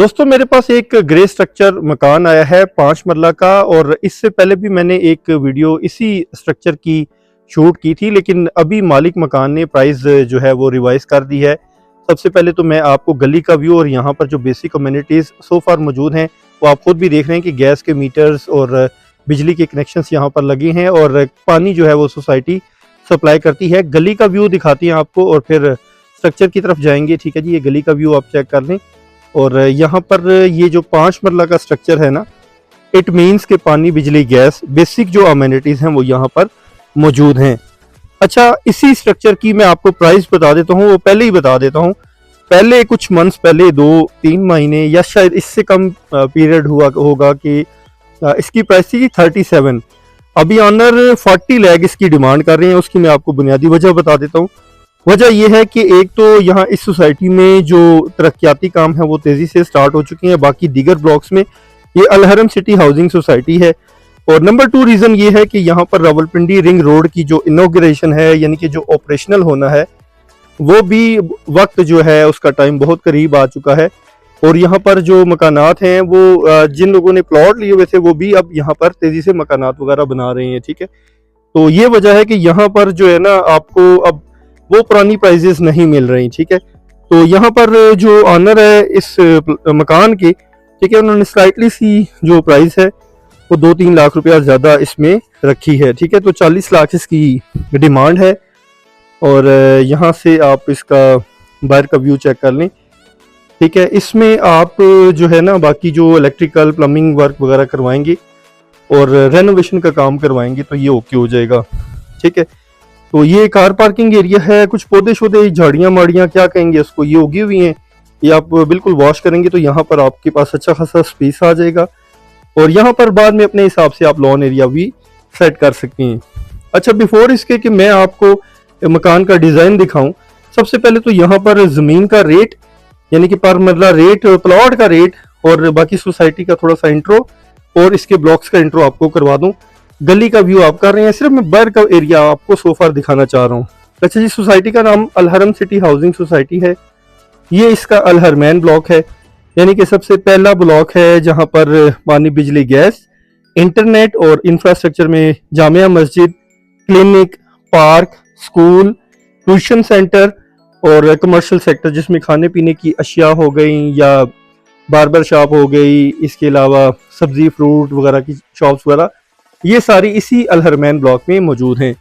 दोस्तों मेरे पास एक ग्रे स्ट्रक्चर मकान आया है 5 मरला का। और इससे पहले भी मैंने एक वीडियो इसी स्ट्रक्चर की शूट की थी, लेकिन अभी मालिक मकान ने प्राइस जो है वो रिवाइज कर दी है। सबसे पहले तो मैं आपको गली का व्यू और यहाँ पर जो बेसिक कम्युनिटीज़ सो फार मौजूद हैं वो आप खुद भी देख रहे हैं कि गैस के मीटर्स और बिजली के कनेक्शंस यहाँ पर लगे हैं और पानी जो है वो सोसाइटी सप्लाई करती है। गली का व्यू दिखाती हैं आपको और फिर स्ट्रक्चर की तरफ जाएंगे। ठीक है जी, ये गली का व्यू आप चेक कर लें। और यहाँ पर ये जो 5 मरला का स्ट्रक्चर है ना, इट मीन्स के पानी बिजली गैस बेसिक जो अमेनिटीज़ हैं वो यहाँ पर मौजूद हैं। अच्छा, इसी स्ट्रक्चर की मैं आपको प्राइस बता देता हूँ, वो पहले ही बता देता हूँ। पहले कुछ मंथ्स पहले 2-3 महीने या शायद इससे कम पीरियड हुआ होगा कि इसकी प्राइस थी 37। अभी ऑनर 40 लाख इसकी डिमांड कर रहे हैं। उसकी मैं आपको बुनियादी वजह बता देता हूँ। वजह यह है कि एक तो यहाँ इस सोसाइटी में जो तरक्याती काम है वो तेज़ी से स्टार्ट हो चुके हैं, बाकी दीगर ब्लॉक्स में ये अलहरम सिटी हाउसिंग सोसाइटी है। और नंबर 2 रीज़न ये है कि यहाँ पर रावलपिंडी रिंग रोड की जो इनॉग्रेशन है, यानी कि जो ऑपरेशनल होना है, वो भी वक्त जो है उसका टाइम बहुत करीब आ चुका है। और यहाँ पर जो मकानात हैं वो जिन लोगों ने प्लॉट लिए हुए थे वो भी अब यहाँ पर तेज़ी से मकानात वगैरह बना रहे हैं। ठीक है, तो ये वजह है कि यहाँ पर जो है ना आपको अब वो पुरानी प्राइजेस नहीं मिल रही। ठीक है, तो यहाँ पर जो ऑनर है इस मकान के, ठीक है, उन्होंने स्लाइटली सी जो प्राइस है वो 2-3 लाख रुपया ज़्यादा इसमें रखी है। ठीक है, तो 40 लाख इसकी डिमांड है। और यहाँ से आप इसका बाहर का व्यू चेक कर लें। ठीक है, इसमें आप जो है ना बाकी जो इलेक्ट्रिकल प्लम्बिंग वर्क वगैरह करवाएंगे और रेनोवेशन का काम करवाएंगे तो ये ओके हो जाएगा। ठीक है, तो ये कार पार्किंग एरिया है। कुछ पौधे शौधे, झाड़ियाँ माड़ियाँ क्या कहेंगे उसको, ये उगी हुई हैं। ये आप बिल्कुल वॉश करेंगे तो यहाँ पर आपके पास अच्छा खासा स्पेस आ जाएगा और यहाँ पर बाद में अपने हिसाब से आप लॉन एरिया भी सेट कर सकते हैं। अच्छा, बिफोर इसके कि मैं आपको मकान का डिज़ाइन दिखाऊं, सबसे पहले तो यहाँ पर ज़मीन का रेट, यानी कि पर मरला रेट, प्लॉट का रेट और बाकी सोसाइटी का थोड़ा सा इंट्रो और इसके ब्लॉक्स का इंट्रो आपको करवा दूँ। गली का व्यू आप कर रहे हैं, सिर्फ मैं बाहर का एरिया आपको सोफार दिखाना चाह रहा हूँ। अच्छा जी, सोसाइटी का नाम अलहरम सिटी हाउसिंग सोसाइटी है। ये इसका अलहरमैन ब्लॉक है, यानी कि सबसे पहला ब्लॉक है जहाँ पर पानी बिजली गैस, इंटरनेट और इंफ्रास्ट्रक्चर में Jamia Masjid, clinic, park, school, tuition centre और कमर्शियल सेक्टर जिसमें खाने पीने की अशिया हो गई या बार्बर शॉप हो गई, इसके अलावा सब्जी फ्रूट वगैरह की शॉप्स वगैरह, ये सारी इसी अलहरमैन ब्लॉक में मौजूद हैं।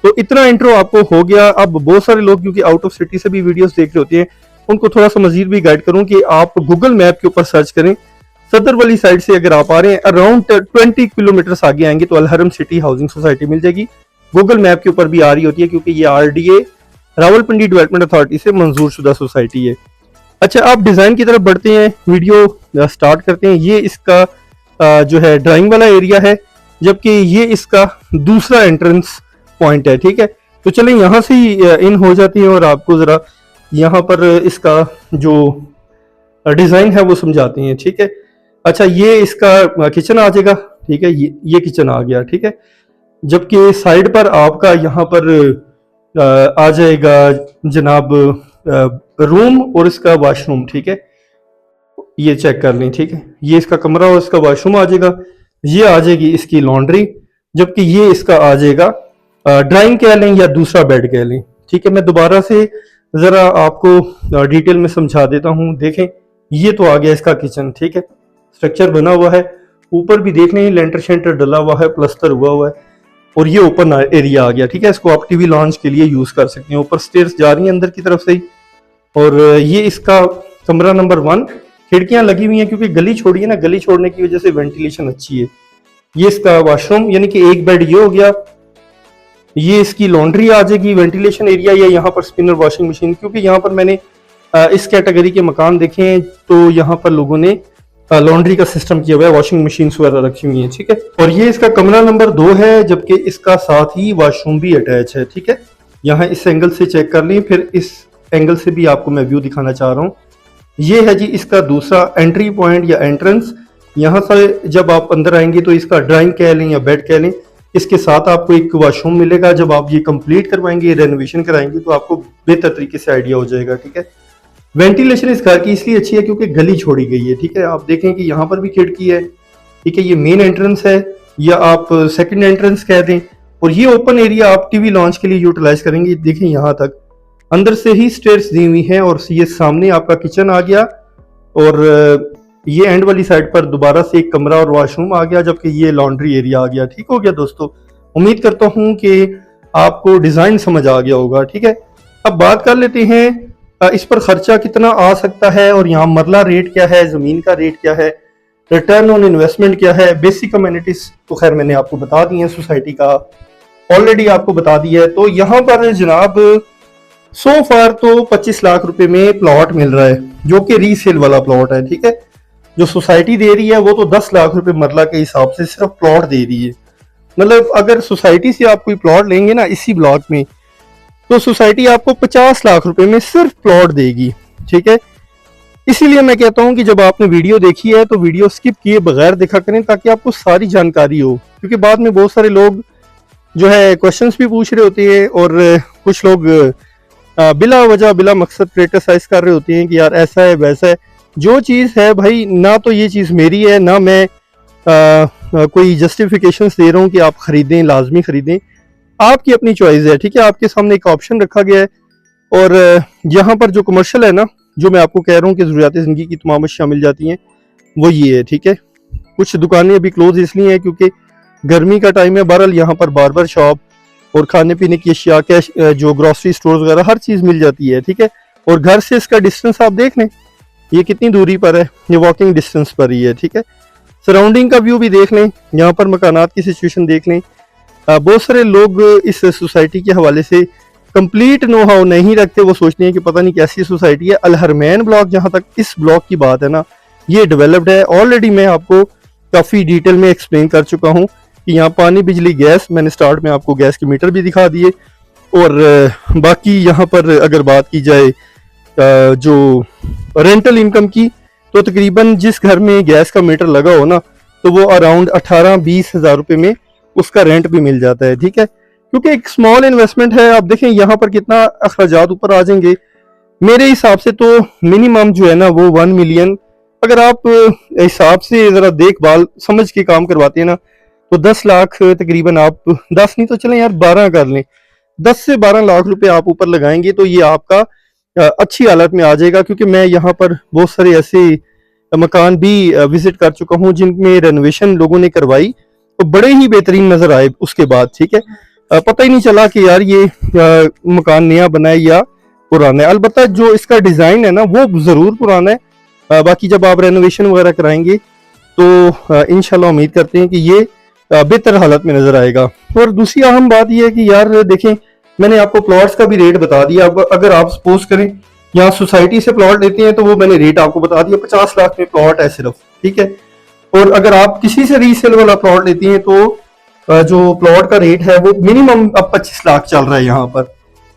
तो इतना इंट्रो आपको हो गया। अब बहुत सारे लोग क्योंकि आउट ऑफ सिटी से भी वीडियोस देख रहे होते हैं, उनको थोड़ा सा मजीद भी गाइड करूं कि आप गूगल मैप के ऊपर सर्च करें। सदर वाली साइड से अगर आप आ रहे हैं अराउंड 20 किलोमीटर आगे आएंगे तो अलहरम सिटी हाउसिंग सोसाइटी मिल जाएगी। गूगल मैप के ऊपर भी आ रही होती है क्योंकि ये RDA रावलपिंडी डेवलपमेंट अथॉरिटी से मंजूर शुदा सोसाइटी है। अच्छा, आप डिज़ाइन की तरफ बढ़ते हैं, वीडियो स्टार्ट करते हैं। ये इसका जो है ड्राइंग वाला एरिया है, जबकि ये इसका दूसरा एंट्रेंस पॉइंट है। ठीक है, तो चलें यहाँ से ही इन हो जाती है और आपको ज़रा यहाँ पर इसका जो डिज़ाइन है वो समझाते हैं। ठीक है, अच्छा, ये इसका किचन आ जाएगा। ठीक है, ये किचन आ गया। ठीक है, जबकि साइड पर आपका यहाँ पर आ जाएगा जनाब रूम और इसका वॉशरूम। ठीक है, ये चेक कर लें। ठीक है, ये इसका कमरा और इसका वॉशरूम आ जाएगा। ये आ जाएगी इसकी लॉन्ड्री, जबकि ये इसका आ जाएगा ड्राइंग कह लें या दूसरा बेड कह लें। ठीक है, मैं दोबारा से ज़रा आपको डिटेल में समझा देता हूँ। देखें, ये तो आ गया इसका किचन। ठीक है, स्ट्रक्चर बना हुआ है, ऊपर भी देख लें लेंटर शेंटर डला हुआ है, प्लस्तर हुआ हुआ है और ये ओपन एरिया आ गया। ठीक है, इसको आप टीवी लॉन्च के लिए यूज़ कर सकते हैं। ऊपर स्टेयर्स जा रही हैं अंदर की तरफ से ही। और ये इसका कमरा नंबर 1, खिड़कियां लगी हुई हैं क्योंकि गली छोड़ी है ना, गली छोड़ने की वजह से वेंटिलेशन अच्छी है। ये इसका वॉशरूम, यानी कि एक बेड ये हो गया। ये इसकी लॉन्ड्री आ जाएगी, वेंटिलेशन एरिया, या यहाँ पर स्पिनर वॉशिंग मशीन, क्योंकि यहाँ पर मैंने इस कैटेगरी के मकान देखे हैं तो यहाँ पर लोगों ने लॉन्ड्री का सिस्टम किया हुआ है, वॉशिंग मशीन वगैरह रखी हुई है। ठीक है, और ये इसका कमरा नंबर 2 है, जबकि इसका साथ ही वॉशरूम भी अटैच है। ठीक है, यहाँ इस एंगल से चेक कर लें, फिर इस एंगल से भी आपको मैं व्यू दिखाना चाह रहा हूँ। ये है जी इसका दूसरा एंट्री पॉइंट या एंट्रेंस। यहाँ से जब आप अंदर आएंगे तो इसका ड्राइंग कह लें या बेड कह लें, इसके साथ आपको एक वॉशरूम मिलेगा। जब आप ये कंप्लीट करवाएंगे, रेनोवेशन कराएंगे तो आपको बेहतर तरीके से आइडिया हो जाएगा। ठीक है, वेंटिलेशन इस घर की इसलिए अच्छी है क्योंकि गली छोड़ी गई है, ठीक है। आप देखें कि यहाँ पर भी खिड़की है, ठीक है। ये मेन एंट्रेंस है या आप सेकंड एंट्रेंस कह दें, और ये ओपन एरिया आप टीवी लॉन्च के लिए यूटिलाइज करेंगे। देखें यहाँ तक अंदर से ही स्टेयर्स दी हुई हैं, और ये सामने आपका किचन आ गया, और ये एंड वाली साइड पर दोबारा से एक कमरा और वॉशरूम आ गया, जबकि ये लॉन्ड्री एरिया आ गया। ठीक हो गया दोस्तों, उम्मीद करता हूँ कि आपको डिजाइन समझ आ गया होगा, ठीक है। अब बात कर लेते हैं इस पर खर्चा कितना आ सकता है, और यहाँ मरला रेट क्या है, जमीन का रेट क्या है, रिटर्न ऑन इन्वेस्टमेंट क्या है। बेसिक कम्युनिटीज तो खैर मैंने आपको बता दी है, सोसाइटी का ऑलरेडी आपको बता दिया है। तो यहाँ पर जनाब सो फार तो 25 लाख रुपए में प्लॉट मिल रहा है, जो कि रीसेल वाला प्लॉट है, ठीक है। जो सोसाइटी दे रही है वो तो 10 लाख रुपए मरला के हिसाब से सिर्फ प्लॉट दे रही है। मतलब अगर सोसाइटी से आप कोई प्लॉट लेंगे ना इसी ब्लॉक में, तो सोसाइटी आपको 50 लाख रुपए में सिर्फ प्लॉट देगी, ठीक है। इसीलिए मैं कहता हूं कि जब आपने वीडियो देखी है तो वीडियो स्किप किए बगैर देखा करें, ताकि आपको सारी जानकारी हो, क्योंकि बाद में बहुत सारे लोग जो है क्वेश्चंस भी पूछ रहे होते हैं, और कुछ लोग बिला वजह बिला मकसद क्रिटिसाइज कर रहे होते हैं कि यार ऐसा है वैसा है। जो चीज़ है भाई, ना तो ये चीज़ मेरी है, ना मैं कोई जस्टिफिकेशन दे रहा हूँ कि आप खरीदें, लाजमी खरीदें, आपकी अपनी चॉइस है, ठीक है। आपके सामने एक ऑप्शन रखा गया है, और यहाँ पर जो कमर्शियल है ना, जो मैं आपको कह रहा हूँ कि ज़रूरियात ज़िंदगी की तमाम अशिया मिल जाती हैं, वो ये है, ठीक है। कुछ दुकानें अभी क्लोज इसलिए हैं क्योंकि गर्मी का टाइम है। बहरहाल यहाँ पर बार्बर शॉप और खाने पीने की अशिया, कैश, जो ग्रॉसरी स्टोर्स वगैरह हर चीज़ मिल जाती है, ठीक है। और घर से इसका डिस्टेंस आप देख लें, ये कितनी दूरी पर है, ये वॉकिंग डिस्टेंस पर ही है, ठीक है। सराउंडिंग का व्यू भी देख लें, यहाँ पर मकानात की सिचुएशन देख लें। बहुत सारे लोग इस सोसाइटी के हवाले से कंप्लीट नो हाउ नहीं रखते, वो सोचते हैं कि पता नहीं कैसी सोसाइटी है। अल हरमैन ब्लॉक, जहाँ तक इस ब्लॉक की बात है ना, ये डेवलप्ड है ऑलरेडी। मैं आपको काफ़ी डिटेल में एक्सप्लेन कर चुका हूँ कि यहाँ पानी, बिजली, गैस, मैंने स्टार्ट में आपको गैस के मीटर भी दिखा दिए। और बाकी यहाँ पर अगर बात की जाए जो रेंटल इनकम की, तो तकरीबन जिस घर में गैस का मीटर लगा हो ना, तो वो अराउंड 18-20 हज़ार रुपये में उसका रेंट भी मिल जाता है, ठीक है। क्योंकि एक स्मॉल इन्वेस्टमेंट है। आप देखें यहाँ पर कितना अखराजात ऊपर आ जाएंगे। मेरे हिसाब से तो मिनिमम जो है ना वो 1 मिलियन, अगर आप हिसाब से ज़रा देखभाल समझ के काम करवाते हैं ना, तो 10 लाख तकरीबन, आप 10 नहीं तो चलें यार 12 कर लें, 10 से 12 लाख रुपए आप ऊपर लगाएंगे तो ये आपका अच्छी हालत में आ जाएगा। क्योंकि मैं यहाँ पर बहुत सारे ऐसे मकान भी विजिट कर चुका हूँ जिनमें रेनोवेशन लोगों ने करवाई, तो बड़े ही बेहतरीन नजर आए उसके बाद, ठीक है। पता ही नहीं चला कि यार ये मकान नया बना है या पुराना है। अलबत्ता जो इसका डिजाइन है ना वो जरूर पुराना है। बाकी जब आप रेनोवेशन वगैरह कराएंगे तो इंशाल्लाह उम्मीद करते हैं कि ये बेहतर हालत में नजर आएगा। और दूसरी अहम बात यह है कि यार देखें, मैंने आपको प्लॉट्स का भी रेट बता दिया। अब अगर आप सपोज करें यहाँ सोसाइटी से प्लॉट लेते हैं तो वो मैंने रेट आपको बता दिया, 50 लाख में प्लॉट है सिर्फ, ठीक है। और अगर आप किसी से रीसेल वाला प्लॉट लेते हैं तो जो प्लॉट का रेट है वो मिनिमम अब 25 लाख चल रहा है यहाँ पर,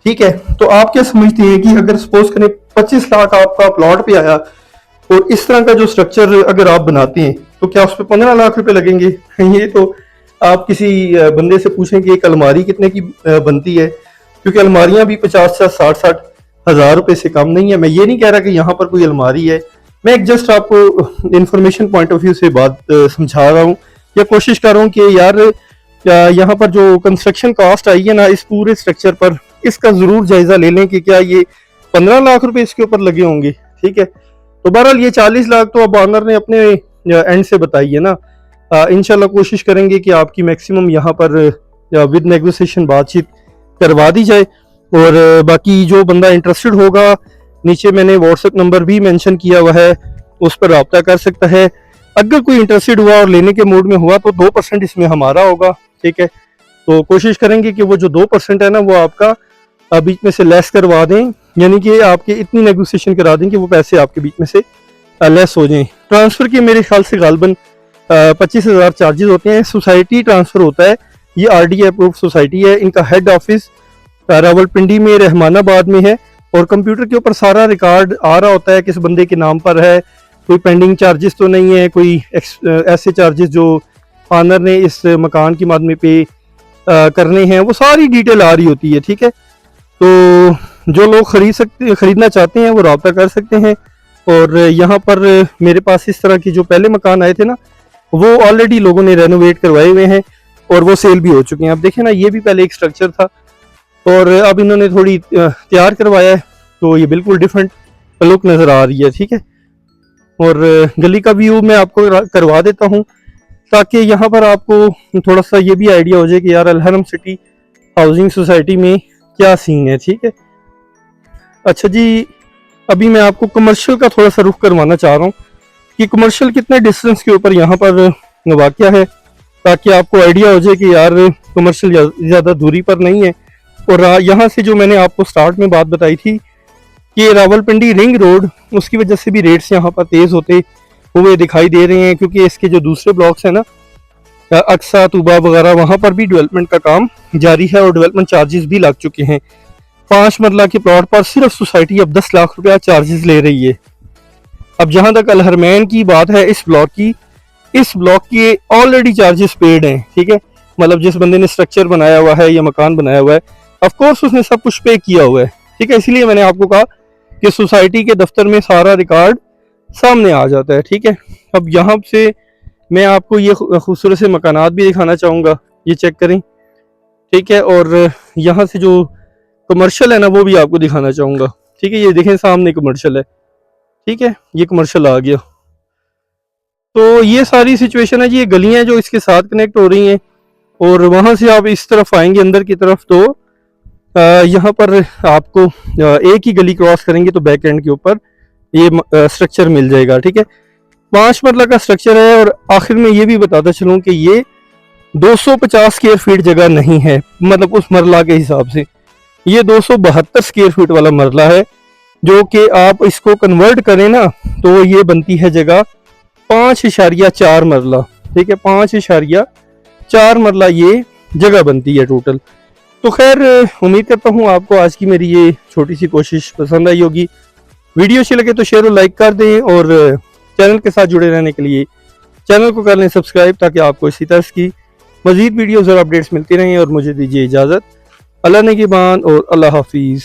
ठीक है। तो आप क्या समझते हैं कि अगर सपोज करें 25 लाख आपका प्लॉट पे आया, और इस तरह का जो स्ट्रक्चर अगर आप बनाते हैं, तो क्या उस पर 15 लाख रुपए लगेंगे? ये तो आप किसी बंदे से पूछें कि एक अलमारी कितने की बनती है, क्योंकि अलमारियां भी 50 से 60 हज़ार रुपए से कम नहीं है। मैं ये नहीं कह रहा कि यहाँ पर कोई अलमारी है, मैं एक जस्ट आपको इंफॉर्मेशन पॉइंट ऑफ व्यू से बात समझा रहा हूँ, या कोशिश कर रहा हूँ कि यार यहाँ पर जो कंस्ट्रक्शन कॉस्ट आई है ना इस पूरे स्ट्रक्चर पर, इसका जरूर जायजा ले लें कि क्या ये 15 लाख रुपए इसके ऊपर लगे होंगे, ठीक है। तो बहरहाल ये 40 लाख तो अब ऑनर ने अपने एंड से बताई है ना। इंशाल्लाह कोशिश करेंगे कि आपकी मैक्सिमम यहाँ पर विद नेगोशिएशन बातचीत करवा दी जाए। और बाकी जो बंदा इंटरेस्टेड होगा, नीचे मैंने व्हाट्सएप नंबर भी मेंशन किया हुआ है, उस पर रब्ता कर सकता है। अगर कोई इंटरेस्टेड हुआ और लेने के मूड में हुआ तो 2% इसमें हमारा होगा, ठीक है। तो कोशिश करेंगे कि वो जो 2% है ना वो आपका बीच में से लेस करवा दें, यानी कि आपके इतनी नेगोशिएशन करा दें कि वो पैसे आपके बीच में से लेस हो जाएं। ट्रांसफ़र के मेरे ख्याल से गालबन 25,000 चार्जेस होते हैं। सोसाइटी ट्रांसफ़र होता है, ये RDA अप्रूव सोसाइटी है। इनका हेड ऑफिस रावलपिंडी में, रहमानाबाद में है, और कंप्यूटर के ऊपर सारा रिकॉर्ड आ रहा होता है किस बंदे के नाम पर है, कोई पेंडिंग चार्जेस तो नहीं है, कोई ऐसे चार्जेस जो ऑनर ने इस मकान की मद में पे करने हैं, वो सारी डिटेल आ रही होती है, ठीक है। तो जो लोग खरीदना चाहते हैं वो रब्ता कर सकते हैं। और यहाँ पर मेरे पास इस तरह के जो पहले मकान आए थे ना, वो ऑलरेडी लोगों ने रेनोवेट करवाए हुए हैं और वो सेल भी हो चुके हैं। अब देखें ना, ये भी पहले एक स्ट्रक्चर था और अब इन्होंने थोड़ी तैयार करवाया है, तो ये बिल्कुल डिफरेंट लुक नज़र आ रही है। ठीक है, और गली का व्यू मैं आपको करवा देता हूँ ताकि यहाँ पर आपको थोड़ा सा ये भी आइडिया हो जाए कि यार अल-हरम सिटी हाउसिंग सोसाइटी में क्या सीन है। ठीक है, अच्छा जी, अभी मैं आपको कमर्शियल का थोड़ा सा रुख करवाना चाह रहा हूँ कि कमर्शियल कितने डिस्टेंस के ऊपर यहाँ पर वाक़या है, ताकि आपको आइडिया हो जाए कि यार कमर्शियल ज़्यादा दूरी पर नहीं है। और यहाँ से जो मैंने आपको स्टार्ट में बात बताई थी कि रावलपिंडी रिंग रोड, उसकी वजह से भी रेट्स यहाँ पर तेज़ होते हुए दिखाई दे रहे हैं, क्योंकि इसके जो दूसरे ब्लॉक्स हैं ना, अक्सा तूबा वगैरह, वहाँ पर भी डेवलपमेंट का काम जारी है और डेवलपमेंट चार्जेस भी लग चुके हैं। 5 मरला के प्लॉट पर सिर्फ सोसाइटी अब 10 लाख रुपया चार्जेस ले रही है। अब जहाँ तक अल-हरमैन की बात है, इस ब्लॉक की ऑलरेडी चार्जेस पेड हैं। ठीक है, मतलब जिस बंदे ने स्ट्रक्चर बनाया हुआ है या मकान बनाया हुआ है, ऑफ कोर्स उसने सब कुछ पे किया हुआ है। ठीक है, इसलिए मैंने आपको कहा कि सोसाइटी के दफ्तर में सारा रिकॉर्ड सामने आ जाता है। ठीक है, अब यहाँ से मैं आपको ये खूबसूरत से मकानात भी दिखाना चाहूँगा, ये चेक करें। ठीक है, और यहाँ से जो कमर्शियल है ना, वो भी आपको दिखाना चाहूँगा। ठीक है, ये देखें सामने कमर्शियल है। ठीक है, ये कमर्शियल आ गया। तो ये सारी सिचुएशन है जी, ये गलियाँ जो इसके साथ कनेक्ट हो रही हैं, और वहाँ से आप इस तरफ आएंगे अंदर की तरफ, तो यहाँ पर आपको एक ही गली क्रॉस करेंगे तो बैक एंड के ऊपर ये स्ट्रक्चर मिल जाएगा। ठीक है, 5 मरला का स्ट्रक्चर है। और आखिर में ये भी बताता चलूँ कि ये 250 स्क्वायर फीट जगह नहीं है, मतलब उस मरला के हिसाब से ये 272 स्क्वायर फीट वाला मरला है, जो कि आप इसको कन्वर्ट करें ना तो ये बनती है जगह 5.4 मरला। ठीक है, 5.4 मरला ये जगह बनती है टोटल। तो खैर, उम्मीद करता हूँ आपको आज की मेरी ये छोटी सी कोशिश पसंद आई होगी। वीडियो अच्छी लगे तो शेयर और लाइक कर दें, और चैनल के साथ जुड़े रहने के लिए चैनल को कर लें सब्सक्राइब, ताकि आपको इसी तरह की मज़ीद वीडियोज़ और अपडेट्स मिलती रहें। और मुझे दीजिए इजाज़त। अल्लाह ने की बान और अल्लाह हाफिज़।